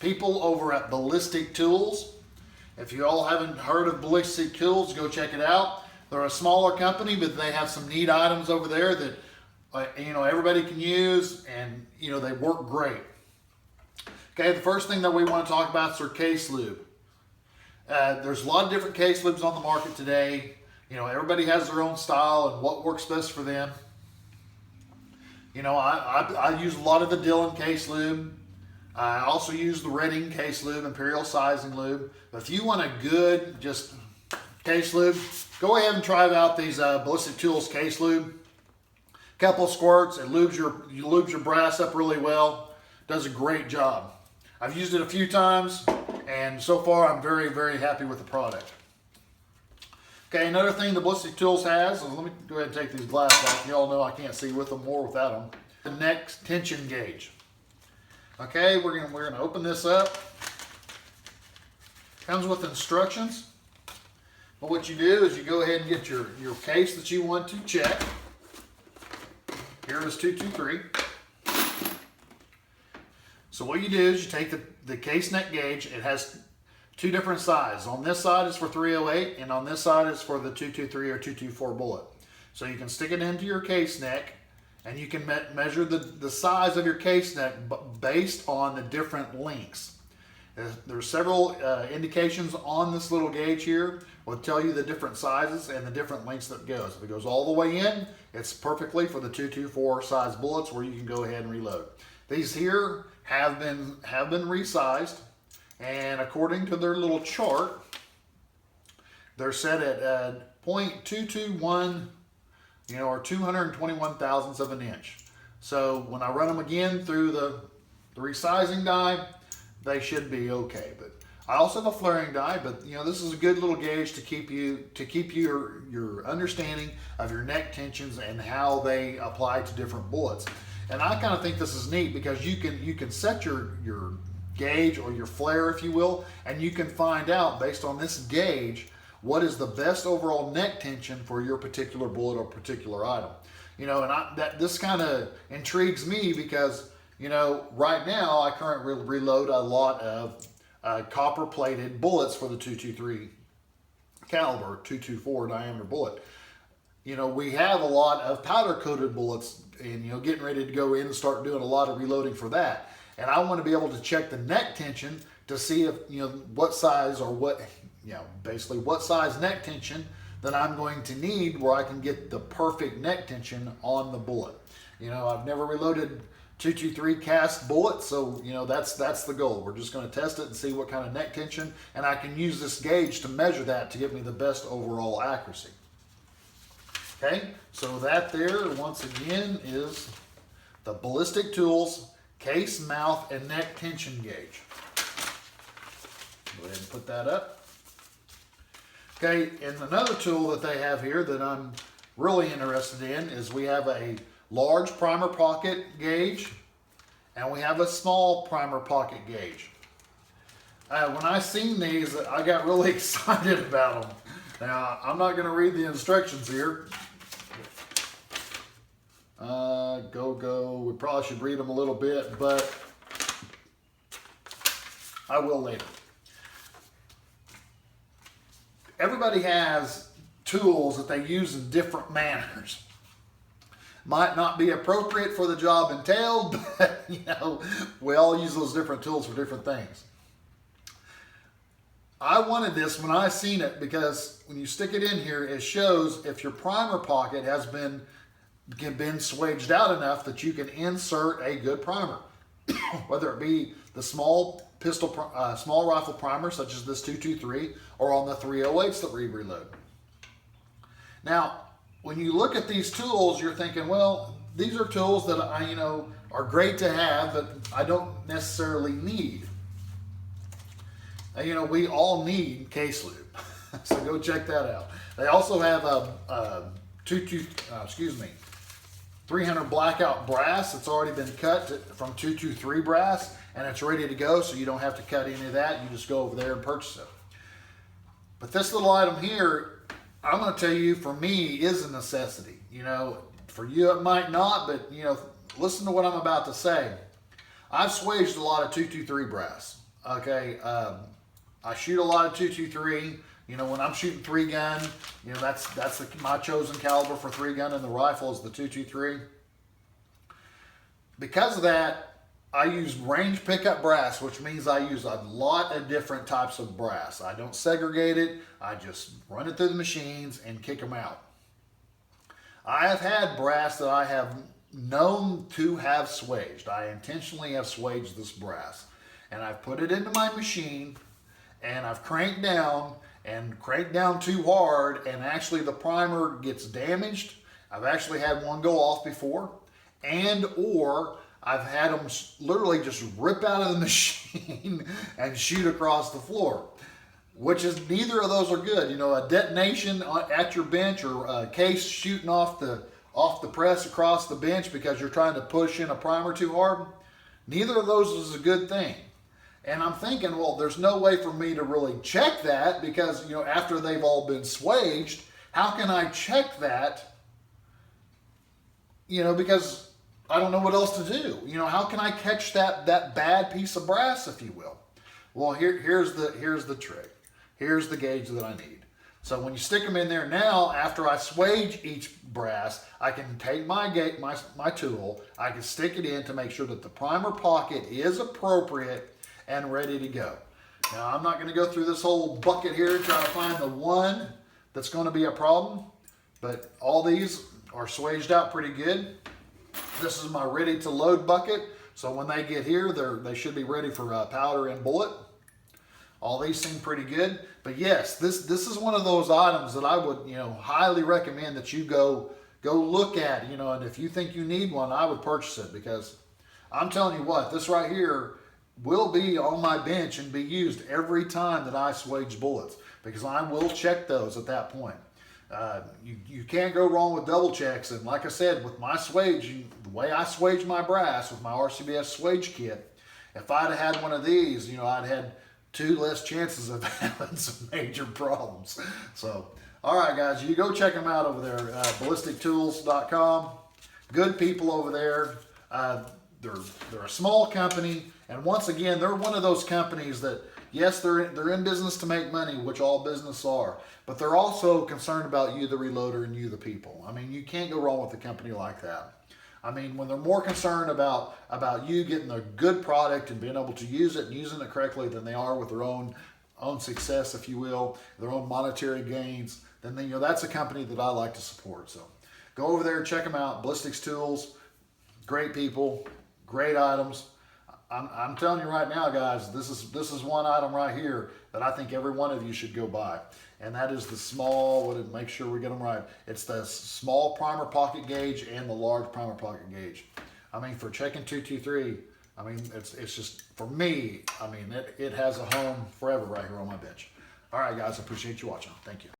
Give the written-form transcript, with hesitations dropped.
people over at Ballistic Tools. If you all haven't heard of Ballistic Tools, go check it out. They're a smaller company, but they have some neat items over there that everybody can use, and they work great. Okay, the first thing that we want to talk about is their case lube. There's a lot of different case lubes on the market today. Everybody has their own style and what works best for them. I use a lot of the Dillon case lube. I also use the Redding case lube, Imperial sizing lube. But if you want a good just case lube, go ahead and try out these Ballistic Tools case lube. Couple squirts, it lubes your brass up really well. Does a great job. I've used it a few times, and so far I'm very, very happy with the product. Okay, another thing the Ballistic Tools has, let me go ahead and take these glasses off. You all know I can't see with them or without them. The neck tension gauge. Okay, we're gonna open this up. Comes with instructions. But what you do is you go ahead and get your case that you want to check. Here is 223. So what you do is you take the case neck gauge. It has two different sizes. On this side is for 308, and on this side is for the 223 or 224 bullet. So you can stick it into your case neck, and you can measure the size of your case neck based on the different lengths. There's several indications on this little gauge here. Will tell you the different sizes and the different lengths that it goes. If it goes all the way in, it's perfectly for the 224 size bullets where you can go ahead and reload. These here have been resized, and according to their little chart, they're set at 0.221, or 221 thousandths of an inch. So when I run them again through the resizing die, they should be okay. But I also have a flaring die, but this is a good little gauge to keep your understanding of your neck tensions and how they apply to different bullets. And I kind of think this is neat because you can set your gauge or your flare, if you will, and you can find out based on this gauge what is the best overall neck tension for your particular bullet or particular item. This kind of intrigues me because right now I currently reload a lot of copper plated bullets for the 223 caliber, 224 diameter bullet. We have a lot of powder coated bullets, and getting ready to go in and start doing a lot of reloading for that. And I want to be able to check the neck tension to see if what size or basically what size neck tension that I'm going to need where I can get the perfect neck tension on the bullet. I've never reloaded 223 cast bullets, so that's the goal. We're just going to test it and see what kind of neck tension, and I can use this gauge to measure that to give me the best overall accuracy. Okay, so that there once again is the Ballistic Tools case, mouth, and neck tension gauge. Go ahead and put that up. Okay, and another tool that they have here that I'm really interested in is we have a large primer pocket gauge, and we have a small primer pocket gauge. When I seen these, I got really excited about them. Now, I'm not going to read the instructions here. We probably should read them a little bit, but I will later. Everybody has tools that they use in different manners. Might not be appropriate for the job entailed, but we all use those different tools for different things. I wanted this when I seen it because when you stick it in here, it shows if your primer pocket has been swaged out enough that you can insert a good primer, whether it be the small rifle primer such as this 223 or on the 308s that we reload. Now, when you look at these tools, you're thinking, well, these are tools that are great to have, but I don't necessarily need. We all need case lube, so go check that out. They also have a 300 blackout brass that's already been cut from 223 brass, and it's ready to go, so you don't have to cut any of that. You just go over there and purchase it. But this little item here, I'm going to tell you, for me, is a necessity. For you it might not, but listen to what I'm about to say. I've swaged a lot of 223 brass. Okay, I shoot a lot of 223. You know, when I'm shooting 3-gun, you know, that's my chosen caliber for 3-gun in the rifle is the 223. Because of that, I use range pickup brass, which means I use a lot of different types of brass. I don't segregate it. I just run it through the machines and kick them out. I have had brass that I have known to have swaged. I intentionally have swaged this brass. And I've put it into my machine and I've cranked down too hard, and actually the primer gets damaged. I've actually had one go off before, or I've had them literally just rip out of the machine and shoot across the floor, which is neither of those are good. You know, a detonation at your bench or a case shooting off the press across the bench because you're trying to push in a primer too hard. Neither of those is a good thing. And I'm thinking, well, there's no way for me to really check that because, you know, after they've all been swaged, how can I check that? You know, because I don't know what else to do. You know, how can I catch that bad piece of brass, if you will? Well, here's the trick. Here's the gauge that I need. So when you stick them in there now, after I swage each brass, I can take my tool, I can stick it in to make sure that the primer pocket is appropriate and ready to go. Now, I'm not going to go through this whole bucket here and try to find the one that's going to be a problem, but all these are swaged out pretty good. This is my ready to load bucket, so when they get here, they should be ready for powder and bullet. All these seem pretty good, but yes, this is one of those items that I would, you know, highly recommend that you go look at, you know, and if you think you need one, I would purchase it, because I'm telling you what, this right here will be on my bench and be used every time that I swage bullets, because I will check those at that point. You can't go wrong with double checks, and like I said, with my swage, the way I swage my brass with my RCBS swage kit, if I'd have had one of these, you know, I'd had 2 less chances of having some major problems. So, all right, guys, you go check them out over there, ballistictools.com. Good people over there. They're a small company, and once again, they're one of those companies that, yes, they're in business to make money, which all business are, but they're also concerned about you, the reloader, and you, the people. I mean, you can't go wrong with a company like that. I mean, when they're more concerned about you getting a good product and being able to use it and using it correctly than they are with their own success, if you will, their own monetary gains, then you know that's a company that I like to support. So go over there, check them out. Ballistic Tools, great people, great items. I'm telling you right now, guys, this is one item right here that I think every one of you should go buy. And that is the small, make sure we get them right. It's the small primer pocket gauge and the large primer pocket gauge. I mean, for checking 223, I mean, it's just, for me, I mean, it has a home forever right here on my bench. All right, guys, I appreciate you watching. Thank you.